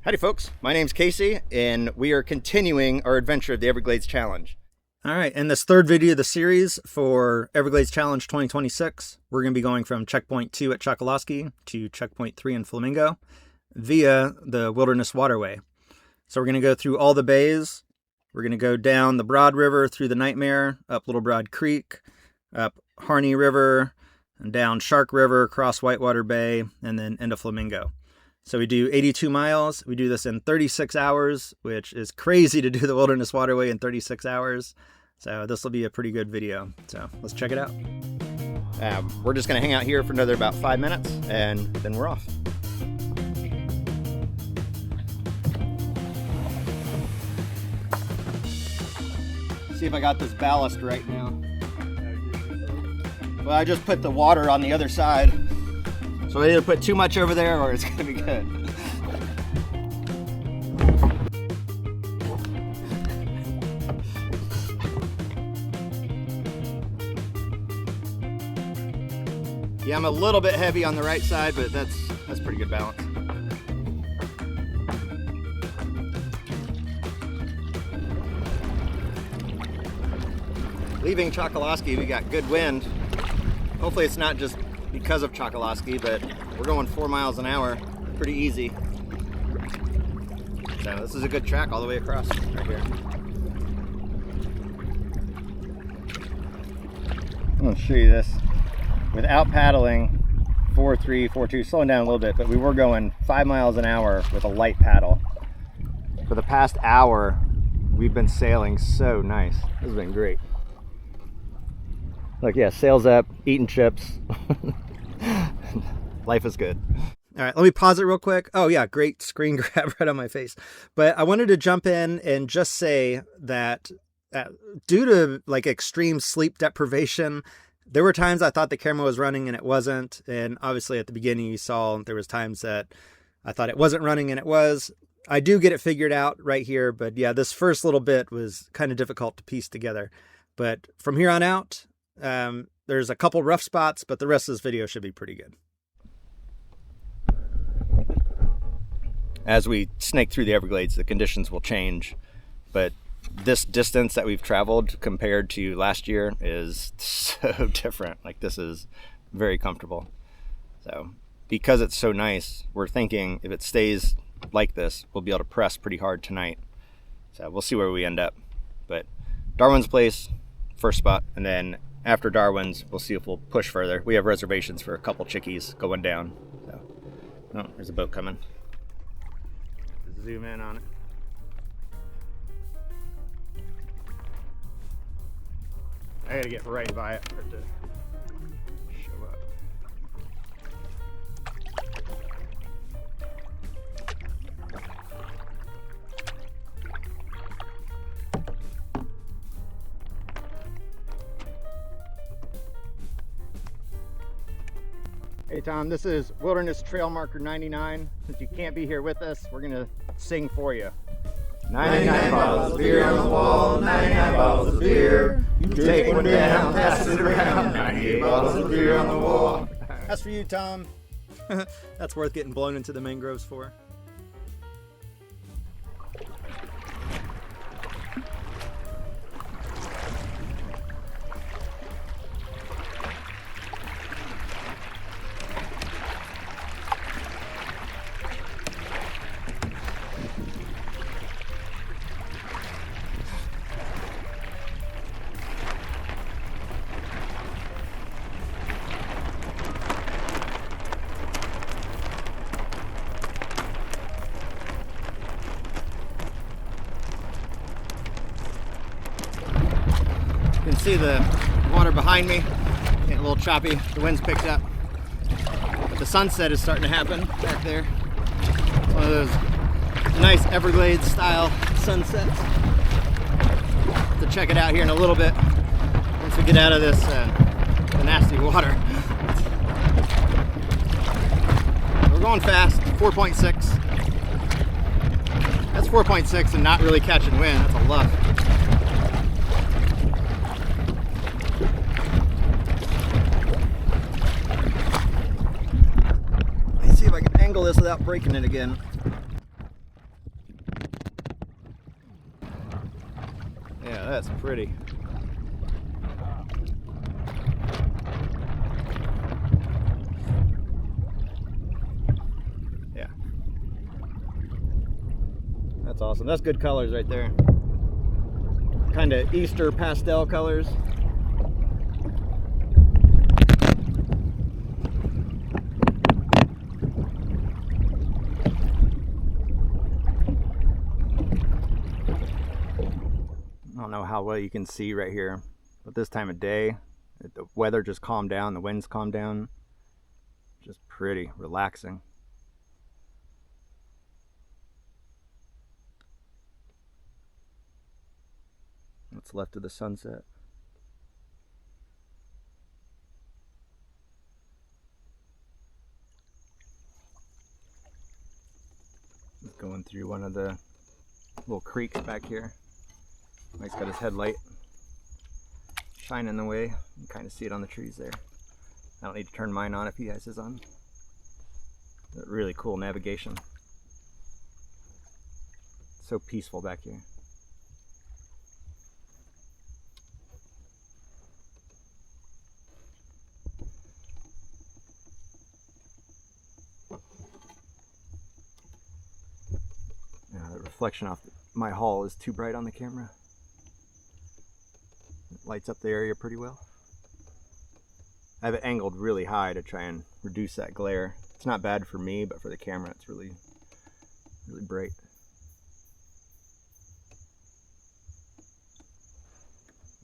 Howdy folks, my name's Casey and we are continuing our adventure of the Everglades Challenge. All right, in this third video of the series for Everglades Challenge 2026, we're going to be going from checkpoint 2 at Chokoloskee to checkpoint 3 in Flamingo via the Wilderness Waterway. So we're going to go through all the bays. We're going to go down the Broad River through the Nightmare, up Little Broad Creek, up Harney River, and down Shark River, across Whitewater Bay, and then into Flamingo. So we do 82 miles. We do this in 36 hours, which is crazy to do the Wilderness Waterway in 36 hours. So this will be a pretty good video. So let's check it out. We're just going to hang out here for another about 5 minutes and then we're off. See if I got this ballast right now. Well, I just put the water on the other side. So I either put too much over there or it's gonna be good. Yeah, I'm a little bit heavy on the right side, but that's pretty good balance. Leaving Chokoloskee, we got good wind. Hopefully it's not just because of Chokoloskee, but we're going 4 miles an hour, pretty easy. So this is a good track all the way across right here. I'm gonna show you this. Without paddling, 4.3, 4.2, slowing down a little bit, but we were going 5 miles an hour with a light paddle. For the past hour, we've been sailing so nice. This has been great. Look, yeah, sails up, eating chips. Life is good. All right, let me pause it real quick. Oh yeah, great screen grab right on my face. But I wanted to jump in and just say that due to like extreme sleep deprivation, there were times I thought the camera was running and it wasn't. And obviously at the beginning you saw there was times that I thought it wasn't running and it was. I do get it figured out right here. But yeah, this first little bit was kind of difficult to piece together. But from here on out, there's a couple rough spots, but the rest of this video should be pretty good. As we snake through the Everglades, the conditions will change, but this distance that we've traveled compared to last year is so different. Like, this is very comfortable. So because it's so nice, we're thinking if it stays like this, we'll be able to press pretty hard tonight. So we'll see where we end up. But Darwin's Place, first spot, and then after Darwin's, we'll see if we'll push further. We have reservations for a couple chickies going down. So, oh, there's a boat coming. Zoom in on it. I gotta get right by it for it to show up. Hey Tom, this is Wilderness Trail Marker 99. Since you can't be here with us, we're gonna sing for you. 99 bottles of beer on the wall, 99 bottles of beer. You take one down, pass it around, 98 bottles of beer on the wall. That's for you, Tom. That's worth getting blown into the mangroves for. You can see the water behind me, getting a little choppy, the wind's picked up. But the sunset is starting to happen back there. It's one of those nice Everglades style sunsets. To check it out here in a little bit, once we get out of this the nasty water. We're going fast, 4.6. That's 4.6 and not really catching wind, that's a luck. Let's see if I can angle this without breaking it again. Yeah, that's pretty. Yeah. That's awesome. That's good colors right there. Kind of Easter pastel colors. I don't know how well you can see right here, but this time of day, the weather just calmed down, the winds calmed down. Just pretty relaxing. What's left of the sunset. Going through one of the little creeks back here. Mike's got his headlight shining the way. You can kind of see it on the trees there. I don't need to turn mine on if he has his on. But really cool navigation. So peaceful back here. The reflection off my hull is too bright on the camera. It lights up the area pretty well. I have it angled really high to try and reduce that glare. It's not bad for me, but for the camera it's really bright.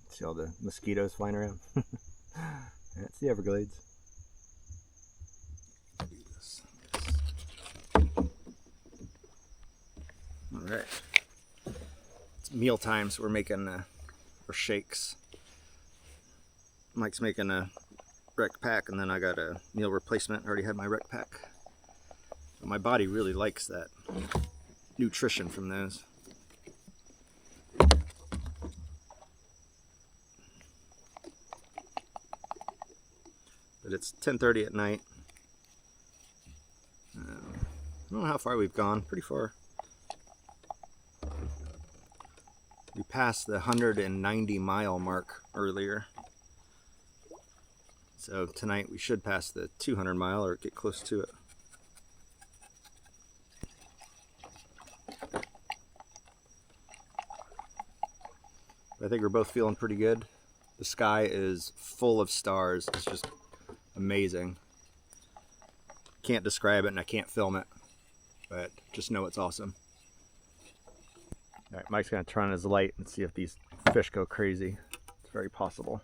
See all the mosquitoes flying around? That's the Everglades. Alright. It's meal time, so we're making our shakes. Mike's making a rec pack, and then I got a meal replacement. I already had my rec pack. My body really likes that nutrition from those. But it's 10:30 at night. I don't know how far we've gone. Pretty far. We passed the 190-mile mark earlier. So tonight we should pass the 200-mile or get close to it. I think we're both feeling pretty good. The sky is full of stars. It's just amazing. Can't describe it and I can't film it, but just know it's awesome. All right, Mike's gonna turn on his light and see if these fish go crazy. It's very possible.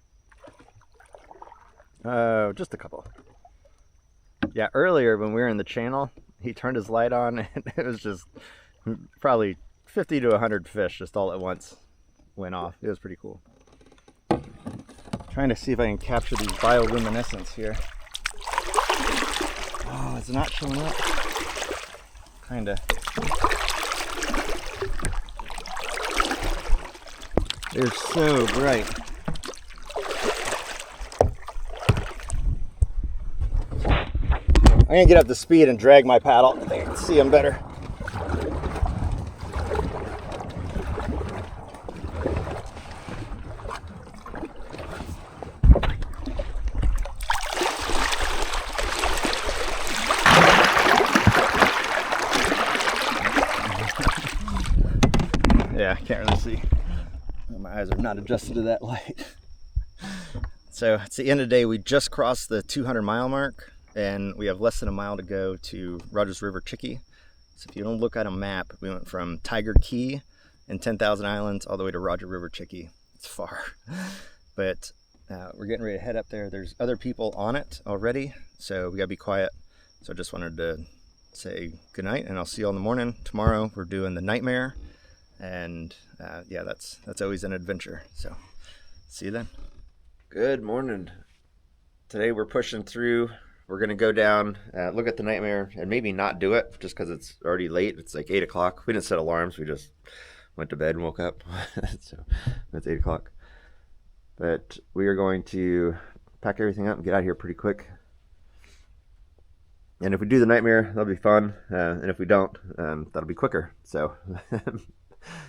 Oh, just a couple. Yeah, earlier when we were in the channel, he turned his light on and it was just probably 50 to 100 fish just all at once went off. It was pretty cool. Trying to see if I can capture these bioluminescence here. Oh, it's not showing up. Kinda. They're so bright. I'm gonna get up to speed and drag my paddle. I think I can see them better. Yeah, I can't really see. My eyes are not adjusted to that light. So it's the end of the day. We just crossed the 200-mile mark and we have less than a mile to go to Rogers River Chicky. So if you don't look at a map, we went from Tiger Key and 10,000 Islands all the way to Rogers River Chicky. It's far, but we're getting ready to head up there. There's other people on it already, so we gotta be quiet. So I just wanted to say goodnight and I'll see you all in the morning. Tomorrow we're doing the Nightmare. And yeah, that's always an adventure. So see you then. Good morning. Today we're pushing through. We're gonna go down, look at the Nightmare, and maybe not do it just because it's already late. It's like 8 o'clock. We didn't set alarms. We just went to bed and woke up. So it's 8 o'clock. But we are going to pack everything up and get out of here pretty quick. And if we do the Nightmare, that'll be fun. And if we don't, that'll be quicker. So.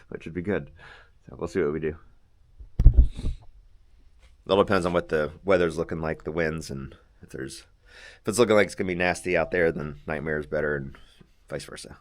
Which would be good. So we'll see what we do. It all depends on what the weather's looking like, the winds, and if it's looking like it's gonna be nasty out there, then Nightmare is better, and vice versa.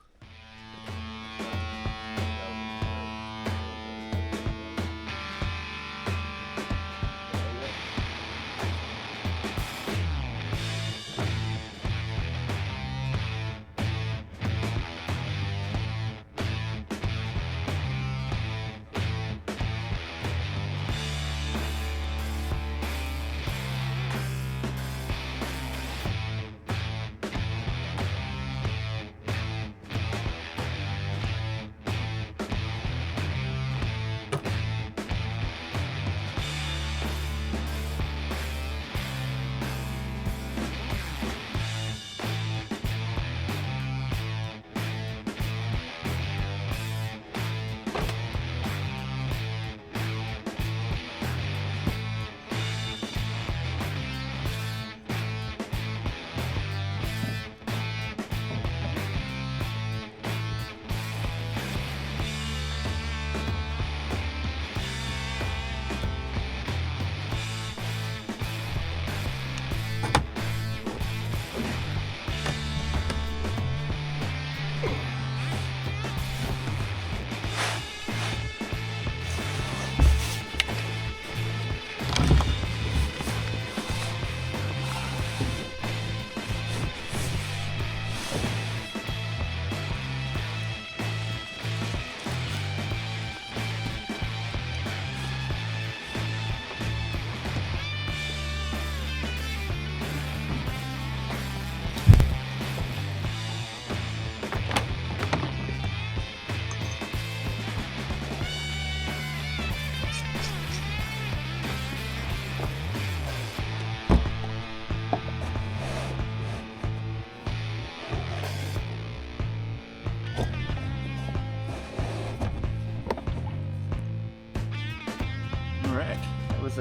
All right, that was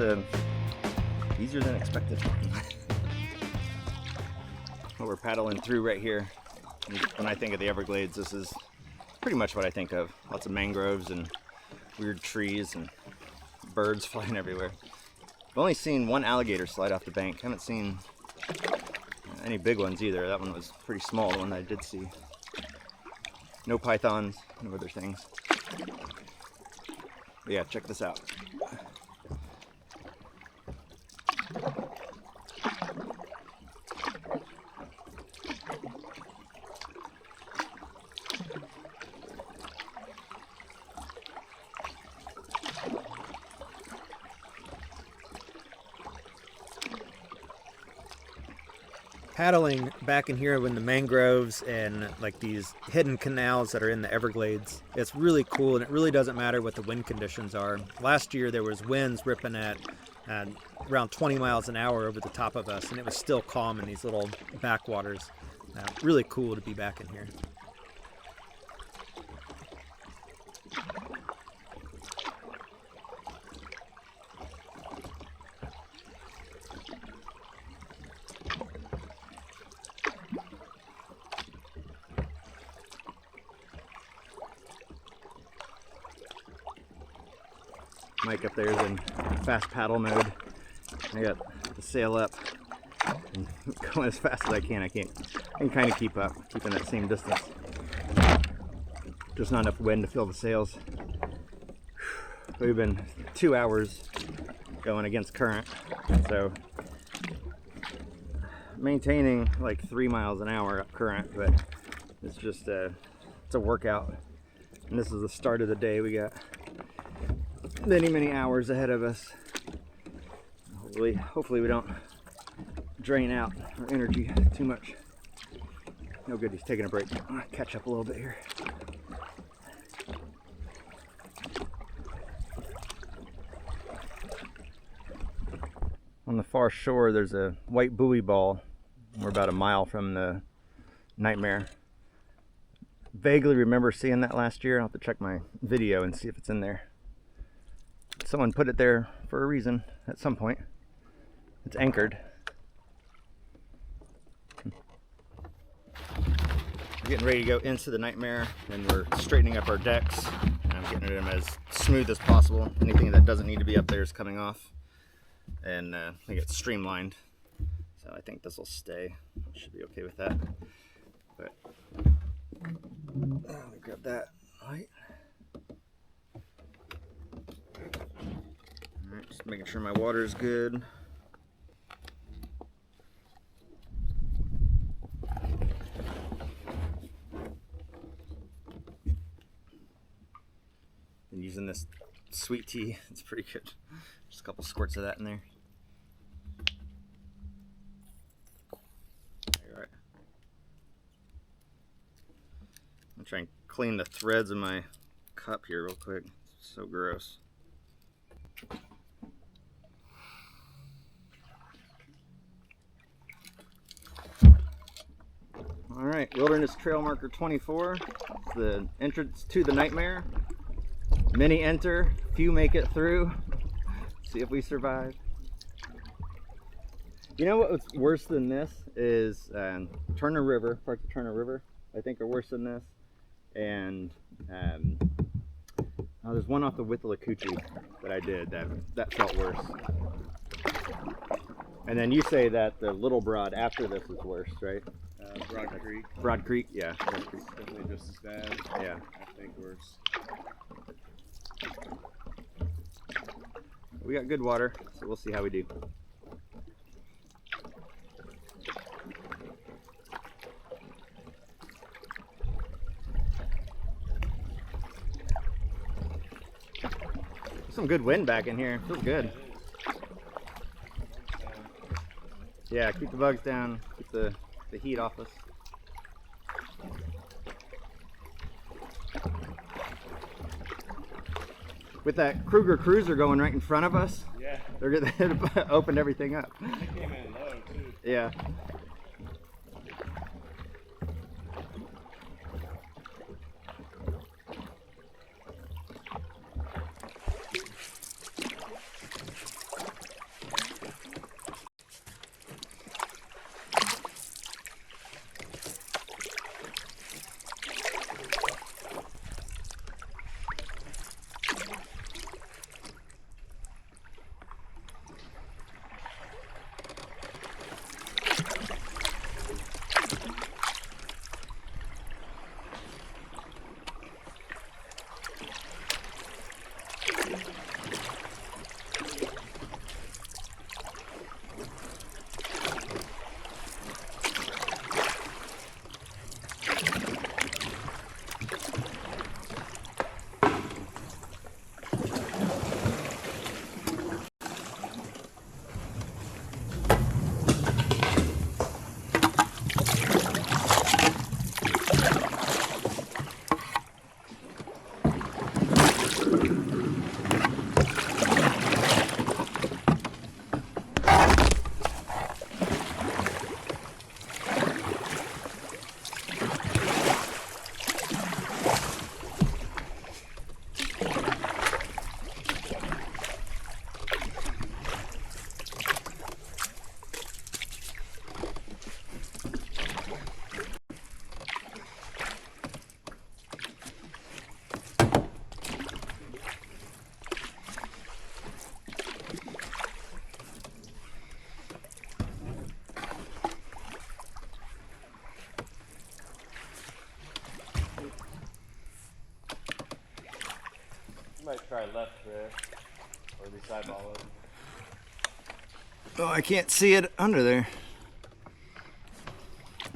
easier than expected. What we're paddling through right here, when I think of the Everglades, this is pretty much what I think of. Lots of mangroves and weird trees and birds flying everywhere. I've only seen one alligator slide off the bank. Haven't seen any big ones either. That one was pretty small, the one that I did see. No pythons, no other things. But yeah, check this out. Paddling back in here in the mangroves and like these hidden canals that are in the Everglades, it's really cool, and it really doesn't matter what the wind conditions are. Last year there was winds ripping at around 20 miles an hour over the top of us, and it was still calm in these little backwaters. Really cool to be back in here. Mike up there is in fast paddle mode. I got the sail up and going as fast as I can. I can kind of keep up, keeping that same distance. Just not enough wind to fill the sails. We've been 2 hours going against current, so maintaining like 3 miles an hour up current, but it's just it's a workout. And this is the start of the day. We got many hours ahead of us. Hopefully we don't drain out our energy too much. No good, he's taking a break. I'll catch up a little bit here. On the far shore there's a white buoy ball. We're about a mile from the Nightmare. Vaguely remember seeing that last year. I'll have to check my video and see if it's in there. Someone put it there for a reason at some point. It's anchored. We're getting ready to go into the Nightmare, and we're straightening up our decks. And I'm getting them as smooth as possible. Anything that doesn't need to be up there is coming off. and I think it's streamlined. So I think this will stay. Should be okay with that. But let me grab that light. All right, just making sure my water is good. Been using this sweet tea. It's pretty good. Just a couple squirts of that in there. All right. I'm trying to clean the threads in my cup here real quick. It's so gross. All right, Wilderness Trail Marker 24. It's the entrance to the Nightmare. Many enter, few make it through. See if we survive. You know what's worse than this is Turner River, parts of Turner River, I think are worse than this. And there's one off the Withlacoochee that I did that felt worse. And then you say that the Little Broad after this is worse, right? Broad Creek. Broad Creek, yeah. Broad Creek. Definitely just as bad. Yeah. I think worse. We got good water, so we'll see how we do. Some good wind back in here. Feels good. Yeah, keep the bugs down. Keep the heat off us. With that Kruger cruiser going right in front of us, Yeah. they're gonna open everything up. They came in low too. Yeah. You might try left there, or the sideball. Oh, I can't see it under there.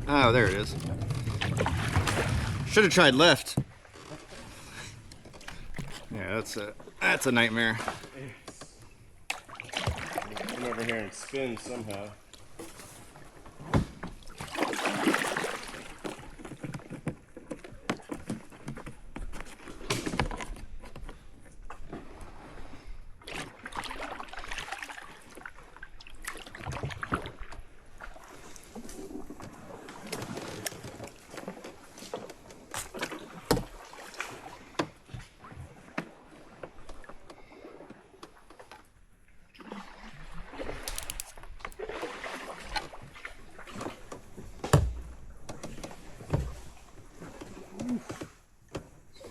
Oh, there it is. Should have tried left. Yeah, that's a nightmare. Come over here and spin somehow.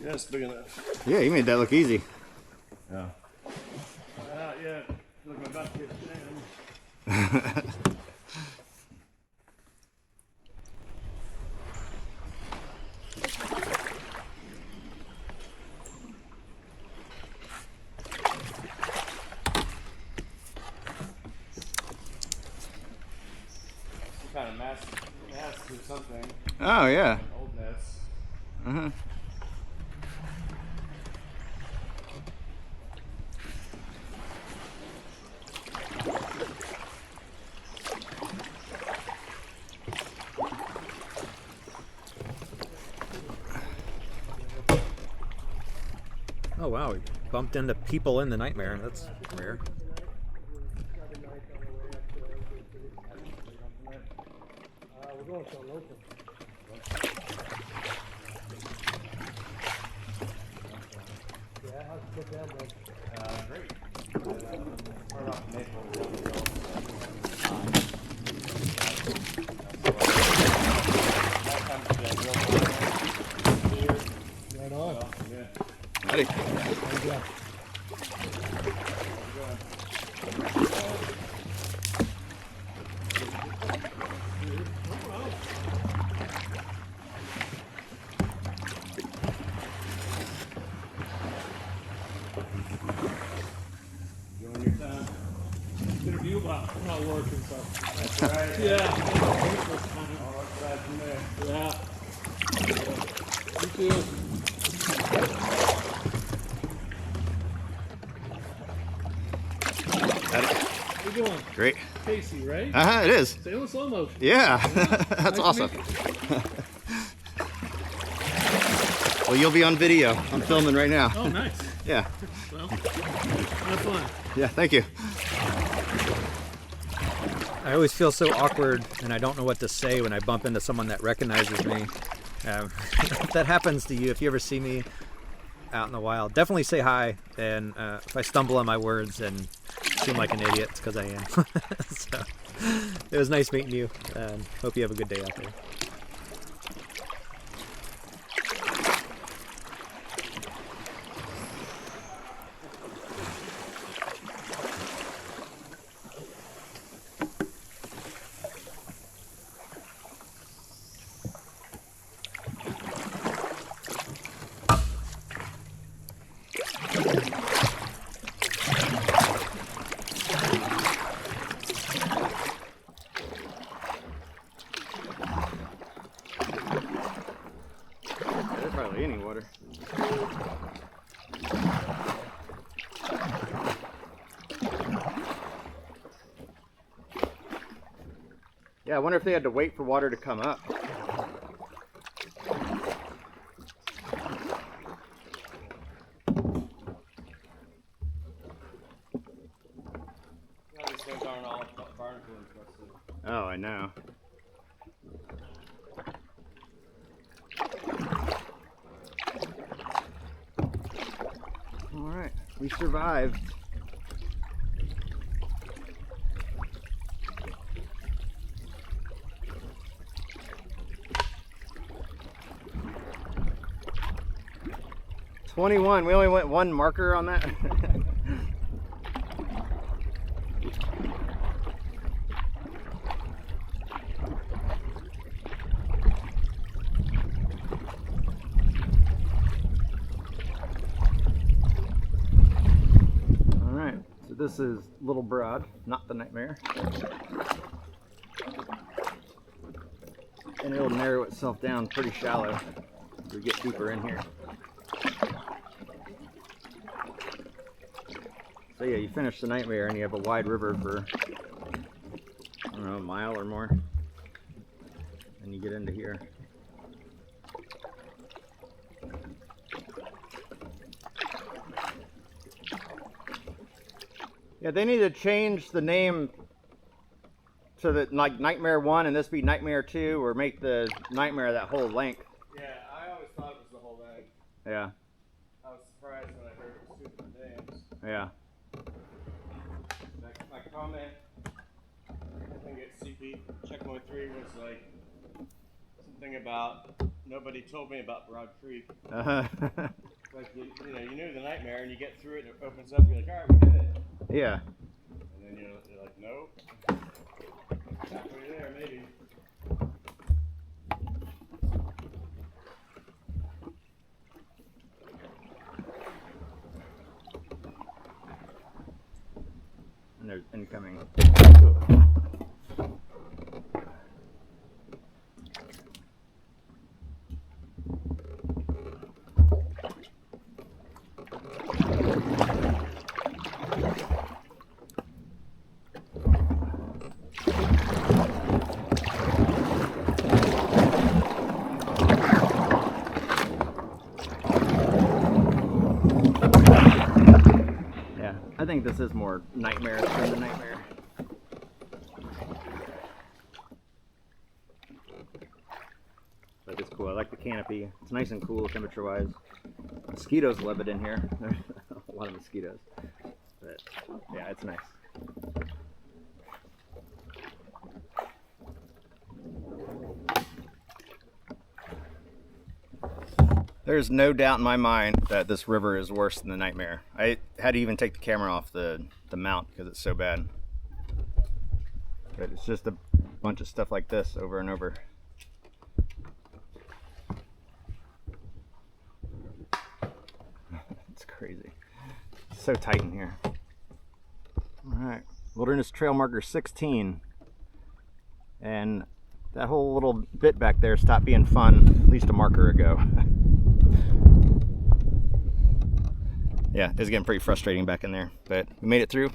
Yeah, it's big enough. Yeah, you made that look easy. Yeah. Yeah. Look, my bucket. Kind of mask or something. Oh yeah. Old nets. Uh-huh. Oh wow, we bumped into people in the Nightmare. That's rare. We're going to local. Yeah, how's it get down there? Great. Start off Maple. Right on. Yeah. Howdy. There you go. Doing your time. Interview about not working, so. That's right. Yeah. All upside from there. Yeah. You too. Howdy. How you doing? Great. Casey, right? Uh-huh, it is. Stay on slow motion. Yeah. That's Nice to awesome. meet Well, you'll be on video. I'm filming right now. Oh, nice. Yeah. Well, have fun. Yeah, thank you. I always feel so awkward, and I don't know what to say when I bump into someone that recognizes me. If that happens to you, if you ever see me out in the wild, definitely say hi. And if I stumble on my words and seem like an idiot, it's because I am. So, it was nice meeting you. Hope you have a good day out there. There's hardly any water. Yeah, I wonder if they had to wait for water to come up. These things aren't all barnacle infested. Oh, I know. All right, we survived. $21. We only went one marker on that. All right, so this is Little Broad, not the Nightmare. And it'll narrow itself down pretty shallow as we get deeper in here. So yeah, you finish the Nightmare and you have a wide river for, I don't know, a mile or more. And you get into here. Yeah, they need to change the name so that like Nightmare 1 and this be Nightmare 2, or make the Nightmare that whole length. Yeah, I always thought it was the whole thing. Yeah, I was surprised when I heard it was 2 different names. yeah. My comment, I think at CP checkpoint 3 was like something about nobody told me about Broad Creek. Uh-huh. Like you know, you knew the Nightmare and you get through it and it opens up. You're like, all right, we did it. Yeah. And then you're like, nope. Halfway there, maybe. And there's incoming. Yeah, I think this is more nightmare than the nightmare. But it's cool. I like the canopy. It's nice and cool temperature-wise. Mosquitoes love it in here. There's a lot of mosquitoes. But yeah, it's nice. There's no doubt in my mind that this river is worse than the nightmare. I had to even take the camera off the mount because it's so bad. But it's just a bunch of stuff like this over and over. It's crazy. It's so tight in here. All right, Wilderness Trail Marker 16. And that whole little bit back there stopped being fun at least a marker ago. Yeah, it's getting pretty frustrating back in there, but we made it through,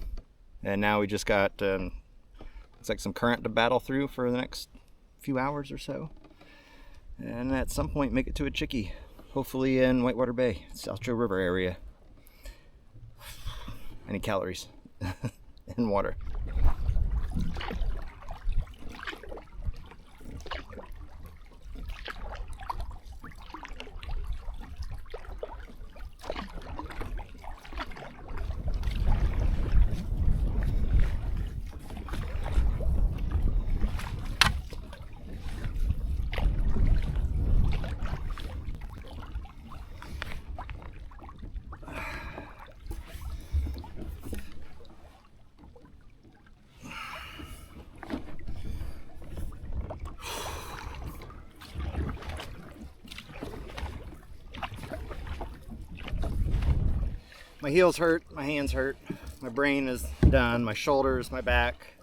and now we just got it's like some current to battle through for the next few hours or so, and at some point make it to a chickie, hopefully in Whitewater Bay, South Joe River area. Any calories in water. My heels hurt, my hands hurt, my brain is done, my shoulders, my back.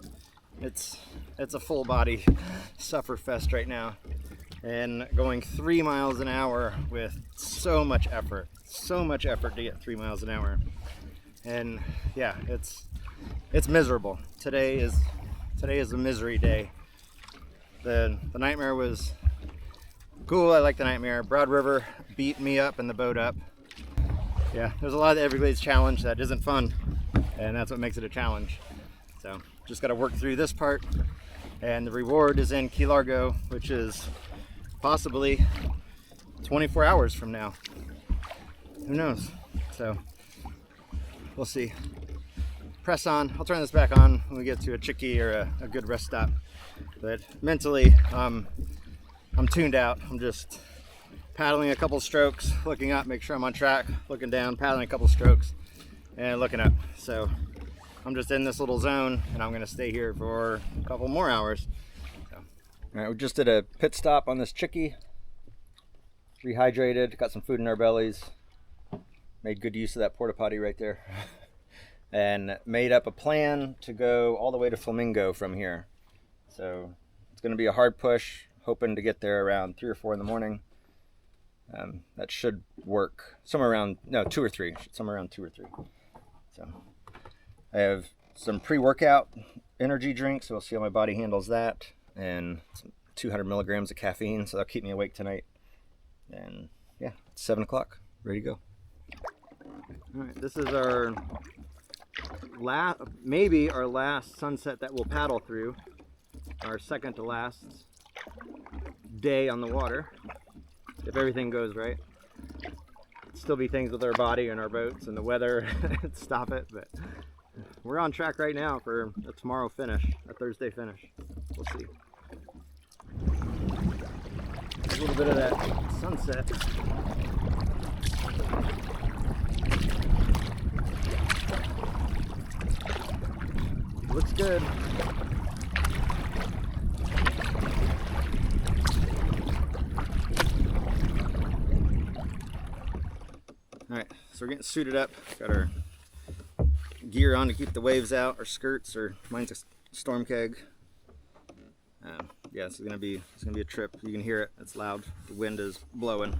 It's a full body suffer fest right now. And going 3 miles an hour with so much effort to get 3 miles an hour. And yeah, it's miserable. Today is a misery day. The nightmare was cool. I like the nightmare. Broad River beat me up and the boat up. Yeah, there's a lot of the Everglades challenge that isn't fun, and that's what makes it a challenge. So just got to work through this part, and the reward is in Key Largo, which is possibly 24 hours from now. Who knows? So we'll see. Press on. I'll turn this back on when we get to a chickie or a good rest stop. But mentally, I'm tuned out. I'm just paddling a couple strokes, looking up, make sure I'm on track, looking down, paddling a couple strokes, and looking up. So I'm just in this little zone, and I'm going to stay here for a couple more hours. So. All right, we just did a pit stop on this chickie, rehydrated, got some food in our bellies, made good use of that porta potty right there, and made up a plan to go all the way to Flamingo from here. So it's going to be a hard push, hoping to get there around 3 or 4 in the morning. That should work somewhere around 2 or 3, somewhere around 2 or 3. So I have some pre-workout energy drinks, so we'll see how my body handles that, and some 200 milligrams of caffeine, so that'll keep me awake tonight. And yeah, it's 7 o'clock, ready to go. All right, this is our maybe our last sunset that we'll paddle through, our second to last day on the water. If everything goes right. Still be things with our body and our boats and the weather stop it, but we're on track right now for a tomorrow finish, a Thursday finish. We'll see. A little bit of that sunset. Looks good. All right, so we're getting suited up. Got our gear on to keep the waves out, our skirts, or mine's a storm keg. Yeah, it's gonna be a trip. You can hear it. It's loud. The wind is blowing.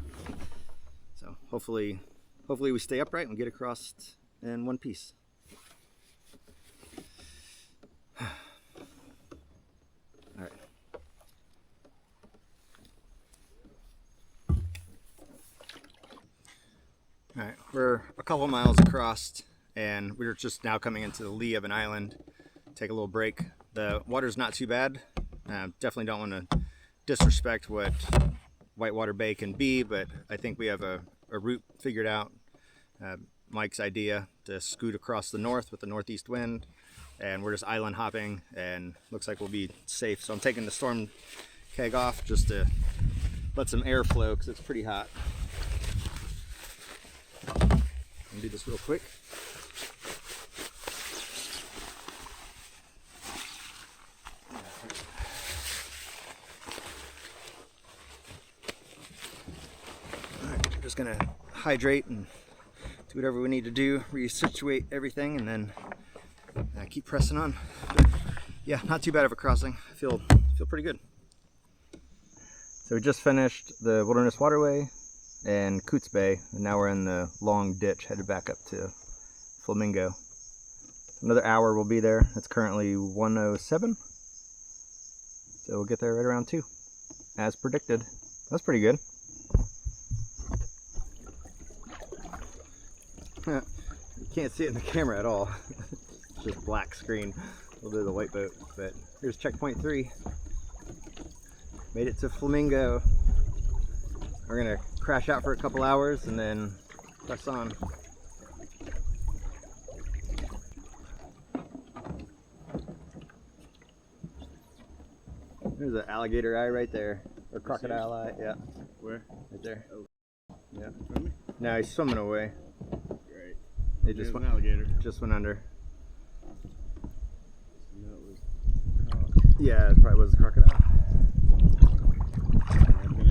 So hopefully we stay upright and get across in one piece. All right. All right, we're a couple miles across, and we're just now coming into the lee of an island. Take a little break. The water's not too bad. Definitely don't want to disrespect what Whitewater Bay can be, but I think we have a route figured out. Mike's idea to scoot across the north with the northeast wind, and we're just island hopping, and looks like we'll be safe. So I'm taking the storm keg off just to let some air flow because it's pretty hot. I'm gonna do this real quick. Just gonna hydrate and do whatever we need to do, resituate everything, and then keep pressing on. But yeah, not too bad of a crossing. I feel pretty good. So we just finished the Wilderness Waterway and Coots Bay, and now we're in the long ditch headed back up to Flamingo. Another hour we'll be there. It's currently 1:07, so we'll get there right around 2, as predicted. That's pretty good. You can't see it in the camera at all. It's just black screen. We'll do the white boat. But here's checkpoint 3. Made it to Flamingo. We're gonna crash out for a couple hours and then press on. There's an alligator eye right there. Or crocodile eye, yeah. Where? Right there. Oh. Yeah. Swimming? No, he's swimming away. Great. They There's just an went, alligator. just went under. No, it was Yeah, it probably was a crocodile.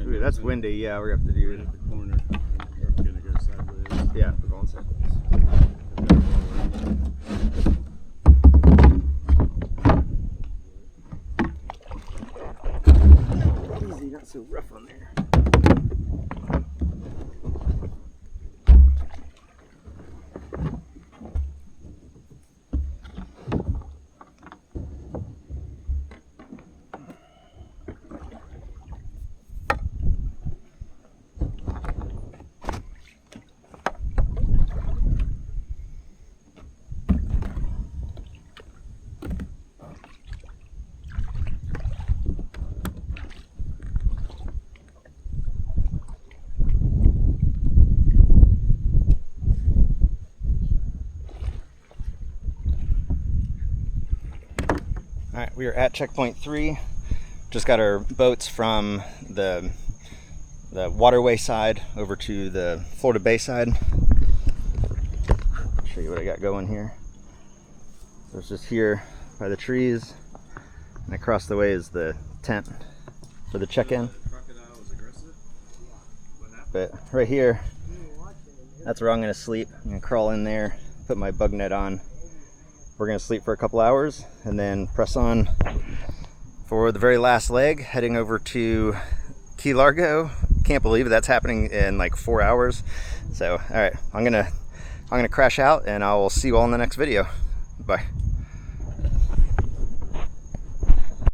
gonna Ooh, that's windy. Yeah, we're gonna have to right do. at the corner. We're gonna go sideways. Yeah, we're going sideways. Easy, not so rough on there. All right, we are at checkpoint 3. Just got our boats from the Waterway side over to the Florida Bay side. I'll show you what I got going here. So it's just here by the trees, and across the way is the tent for the check-in. Crocodile was aggressive? What happened? But right here, that's where I'm gonna sleep. I'm gonna crawl in there, put my bug net on. We're gonna sleep for a couple hours and then press on for the very last leg, heading over to Key Largo. Can't believe it, that's happening in like 4 hours. So, all right, I'm gonna crash out, and I will see you all in the next video. Bye.